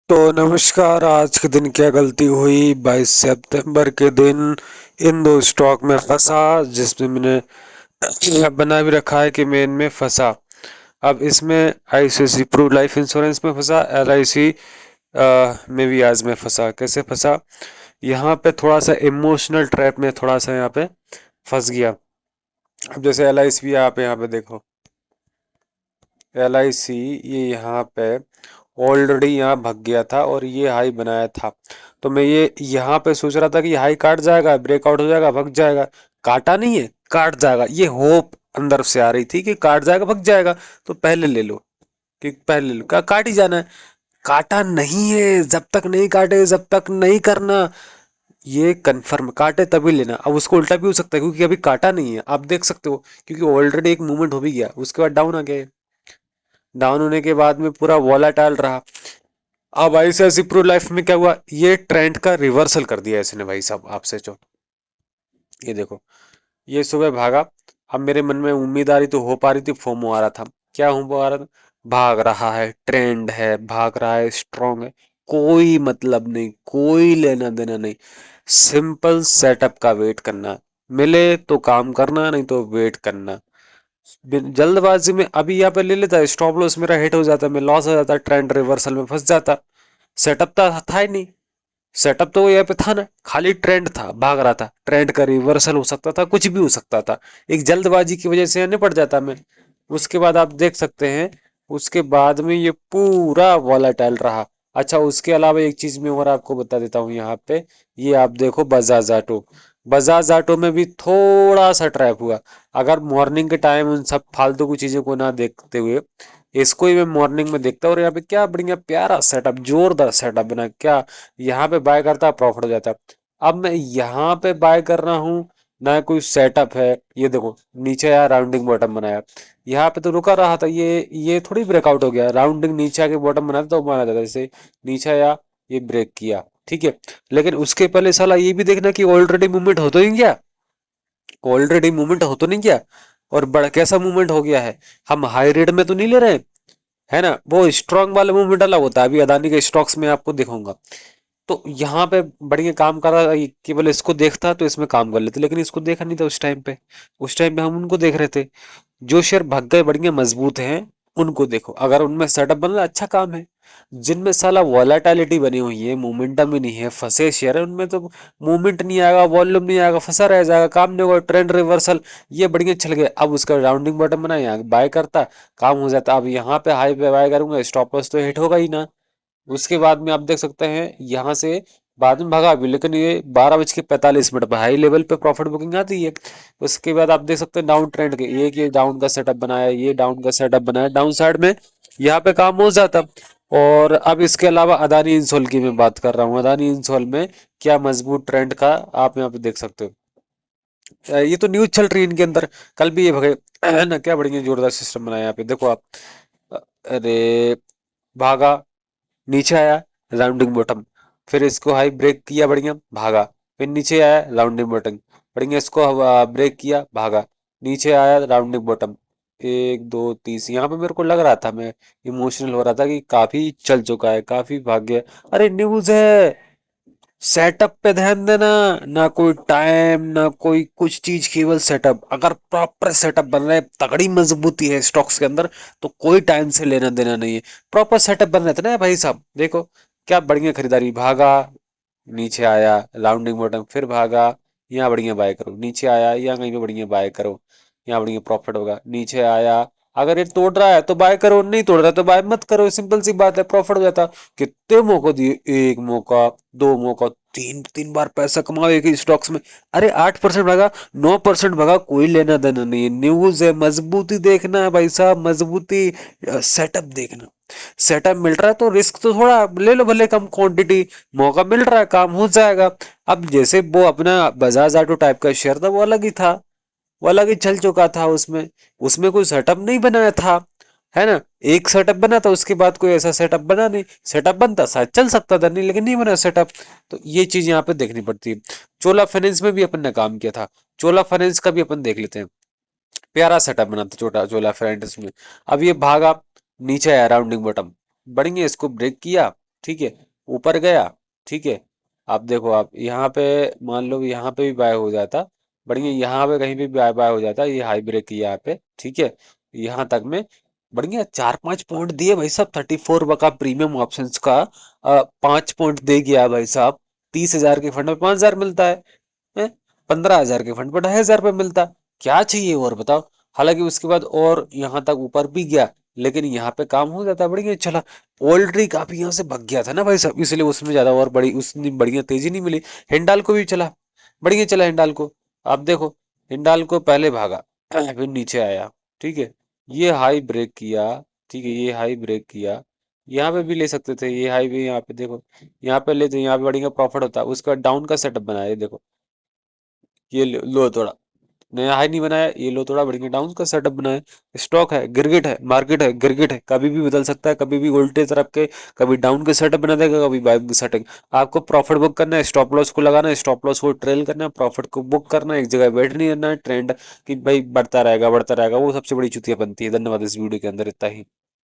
तो नमस्कार। आज के दिन क्या गलती हुई? 22 सितंबर के दिन इन दो स्टॉक में फंसा, जिसमें मैंने बना भी रखा है कि मैं इनमें फंसा। अब इसमें आईसीआईसी प्रू लाइफ इंश्योरेंस में फंसा, एलआईसी में भी आज में फंसा। कैसे फंसा? यहाँ पे थोड़ा सा इमोशनल ट्रैप में थोड़ा सा यहाँ पे फंस गया। अब जैसे एलआईसी भी आप यहाँ पे देखो, एलआईसी ये यहाँ पे ऑलरेडी यहाँ भग गया था और ये हाई बनाया था। तो मैं ये यहाँ पे सोच रहा था कि हाई काट जाएगा, ब्रेकआउट हो जाएगा, भग जाएगा। काटा नहीं है, काट जाएगा। ये होप अंदर से आ रही थी कि काट जाएगा, भग जाएगा। तो पहले ले लो, कि पहले ले लो, काट ही जाना है। काटा नहीं है, जब तक नहीं काटे जब तक नहीं करना। ये कंफर्म काटे तभी लेना। अब उसको उल्टा भी हो सकता है, क्योंकि अभी काटा नहीं है, आप देख सकते हो। क्योंकि ऑलरेडी एक मूवमेंट हो भी गया, उसके बाद डाउन आ गया। डाउन होने के बाद में पूरा वॉलेटाइल रहा। अब आईसीआईसी प्रू लाइफ में क्या हुआ? ये ट्रेंड का रिवर्सल कर दिया इसने भाई साहब, आपसे जो ये देखो, ये सुबह भागा। अब मेरे मन में उम्मीद आ रही थी, हो पा रही थी, फोमो आ रहा था। क्या हो आ रहा था? भाग रहा है, ट्रेंड है, भाग रहा है, स्ट्रांग है। कोई मतलब नहीं, कोई लेना देना नहीं। सिंपल सेटअप का वेट करना। मिले तो काम करना, नहीं तो वेट करना। जल्दबाजी में अभी यहाँ पे ले लेता है, स्टॉप लॉस मेरा हिट हो जाता, मैं लॉस हो जाता, ट्रेंड रिवर्सल में फंस जाता। सेटअप था ही नहीं। सेटअप तो यहाँ पे था ना, खाली ट्रेंड था, भाग रहा था। ट्रेंड का रिवर्सल हो सकता था, कुछ भी हो सकता था। एक जल्दबाजी की वजह से निपट जाता मैं। उसके बाद आप देख सकते हैं, उसके बाद में ये पूरा वॉलेटाइल रहा। अच्छा, उसके अलावा एक चीज मैं और आपको बता देता हूँ यहाँ पे। ये आप देखो बजाज ऑटो। बजाज ऑटो में भी थोड़ा सा ट्रैप हुआ। अगर मॉर्निंग के टाइम उन सब फालतू की चीजों को ना देखते हुए इसको ही मैं मॉर्निंग में देखता हूँ, और यहाँ पे क्या बढ़िया प्यारा सेटअप, जोरदार सेटअप बना क्या। यहाँ पे बाय करता, प्रॉफिट हो जाता। अब मैं यहाँ पे बाय कर रहा हूँ, ना कोई सेटअप है। ये देखो, नीचे आया, राउंडिंग बॉटम बनाया। यहाँ पे तो रुका रहा था, ये थोड़ी ब्रेकआउट हो गया। राउंडिंग नीचे आके बॉटम बनाया तो माना जाता है। जैसे नीचे आया, ये ब्रेक किया, ठीक है। लेकिन उसके पहले साला ये भी देखना कि ऑलरेडी मूवमेंट हो तो नहीं गया। ऑलरेडी मूवमेंट हो तो नहीं गया। और बड़ा कैसा मूवमेंट हो गया है? हम हाई रेट में तो नहीं ले रहे, है ना। वो स्ट्रांग वाला मूवमेंट अलग होता है। अभी अदानी के स्टॉक्स में आपको दिखाऊंगा। तो यहाँ पे बढ़िया काम कर रहा, केवल इसको देखता तो इसमें काम कर लेते, लेकिन इसको देखा नहीं था उस टाइम पे। उस टाइम पे हम उनको देख रहे थे। जो शेयर भाग गए, बढ़िया मजबूत हैं, उनको देखो। अगर उनमें सेटअप बन रहा है, अच्छा काम है। जिनमें साला वॉलेटिलिटी बनी हुई है, मोमेंटम ही नहीं है, फंसे शेयर है, उनमें तो मूवमेंट नहीं आएगा, वॉल्यूम नहीं आएगा, फंसा रह जाएगा, काम नहीं होगा, ट्रेंड रिवर्सल। ये बढ़िया चल गए। अब उसका राउंडिंग बटन बना, यहाँ बाय करता, काम हो जाता। अब यहाँ पे हाई पे बाय करूंगा, स्टॉप लॉस तो हिट होगा ही ना। उसके बाद में आप देख सकते हैं, यहाँ से बाद में भगा भी, लेकिन ये 12:45 पर हाई लेवल पे प्रॉफिट बुकिंग आती है। उसके बाद आप देख सकते हैं डाउन ट्रेंड के, एक ये डाउन का सेटअप बनाया, ये डाउन का सेटअप बनाया, डाउन साइड में यहाँ पे काम हो जाता। और अब इसके अलावा अदानी इंसॉल की मैं बात कर रहा हूँ। अदानी इंसॉल में क्या मजबूत ट्रेंड का आप यहाँ पे देख सकते हो। ये तो न्यूज चल रही है इनके अंदर। कल भी ये भगे है ना, क्या बढ़िया जोरदार सिस्टम बनाया। यहाँ पे देखो आप, अरे भागा, नीचे आया, राउंडिंग बॉटम, फिर इसको हाई ब्रेक किया, बढ़िया भागा। फिर नीचे आया, राउंडिंग बॉटम, बढ़िया इसको ब्रेक किया, भागा। नीचे आया, राउंडिंग बॉटम, एक दो तीस। यहाँ पे मेरे को लग रहा था, मैं इमोशनल हो रहा था कि काफी चल चुका है, काफी भाग गया। अरे न्यूज है, सेटअप पे ध्यान देना। ना कोई टाइम, ना कोई कुछ चीज, केवल सेटअप। अगर प्रॉपर सेटअप बन रहा है, तगड़ी मजबूती है स्टॉक्स के अंदर, तो कोई टाइम से लेना देना नहीं है। प्रॉपर सेटअप बन रहा था ना भाई साहब, देखो क्या बढ़िया खरीदारी। भागा, नीचे आया, राउंडिंग बॉटम, फिर भागा, यहाँ बढ़िया बाय करो। नीचे आया, यहाँ कहीं पे बढ़िया बाय करो, यहाँ बढ़िया प्रॉफिट होगा। नीचे आया, अगर ये तोड़ रहा है तो बाय करो, नहीं तोड़ रहा है तो बाय मत करो। सिंपल सी बात है, प्रॉफिट हो जाता। कितने मौके दिए, एक मौका, दो मौका, तीन तीन बार पैसा कमाओ एक ही स्टॉक्स में। अरे 8% भागा, 9% भागा, कोई लेना देना नहीं है। न्यूज है, मजबूती देखना है भाई साहब, मजबूती। सेटअप देखना। सेटअप मिल रहा है तो रिस्क तो थोड़ा ले लो, भले कम क्वांटिटी। मौका मिल रहा है, काम हो जाएगा। अब जैसे वो अपना बजाज ऑटो टाइप का शेयर था, वो अलग ही था, वो अलग ही चल चुका था। उसमें उसमें कोई सेटअप नहीं बनाया था, है ना। एक सेटअप बना था, उसके बाद कोई ऐसा सेटअप बना नहीं। सेटअप बनता शायद चल सकता था, नहीं, लेकिन नहीं बना सेटअप। तो ये चीज यहाँ पे देखनी पड़ती है। चोला फाइनेंस में भी अपन ने काम किया था। चोला फाइनेंस का भी अपन देख लेते हैं। प्यारा सेटअप बना था छोटा चोला फाइनेंस में। अब ये भागा, नीचे आया, राउंडिंग बॉटम, बढ़िया इसको ब्रेक किया, ठीक है, ऊपर गया, ठीक है। आप देखो, आप यहाँ पे मान लो यहाँ पे भी बाय हो जाता, बढ़िया, यहाँ पे कहीं भी बाय बाय हो जाता, ये हाई ब्रेक की यहाँ पे, ठीक है। यहाँ तक में बढ़िया 4-5 पॉइंट दिए भाई साहब, 34 का प्रीमियम ऑप्शंस का 5 पॉइंट दे गया भाई साहब। 30,000 के फंड में 5,000 मिलता है? 15,000 के फंड पर 2,500 रुपये मिलता। क्या चाहिए और बताओ। हालांकि उसके बाद और यहाँ तक ऊपर भी गया, लेकिन यहाँ पे काम हो जाता, बढ़िया चला। पोल्ट्री काफी यहाँ से भग गया था ना भाई साहब, इसलिए उसमें ज्यादा और बड़ी उसने बढ़िया तेजी नहीं मिली। हिंडाल्को भी चला, बढ़िया चला हिंडाल्को। आप देखो, हिंडाल्को पहले भागा, फिर नीचे आया, ठीक है। ये हाई ब्रेक किया, ठीक है, ये हाई ब्रेक किया। यहाँ पे भी ले सकते थे, ये हाई भी यहाँ पे देखो, यहाँ पे लेते, यहाँ पे बढ़िया प्रॉफिट होता। उसका डाउन का सेटअप बनाया, ये देखो, ये लो थोड़ा, नया हाई नहीं बनाया, ये लो थोड़ा बढ़िया डाउन का सेटअप बनाया। स्टॉक है, गिरगिट है, मार्केट है, गिरगिट है, कभी भी बदल सकता है, कभी भी उल्टे तरफ के, कभी डाउन के सेटअप बना देगा, कभी बाइंग के सेटअप। आपको प्रॉफिट बुक करना है, स्टॉप लॉस को लगाना है, स्टॉप लॉस को ट्रेल करना है, प्रॉफिट को बुक करना है, एक जगह वेट नहीं करना है ट्रेंड कि भाई बढ़ता रहेगा बढ़ता रहेगा, वो सबसे बड़ी चुतिया बनती है। धन्यवाद, इस वीडियो के अंदर इतना ही।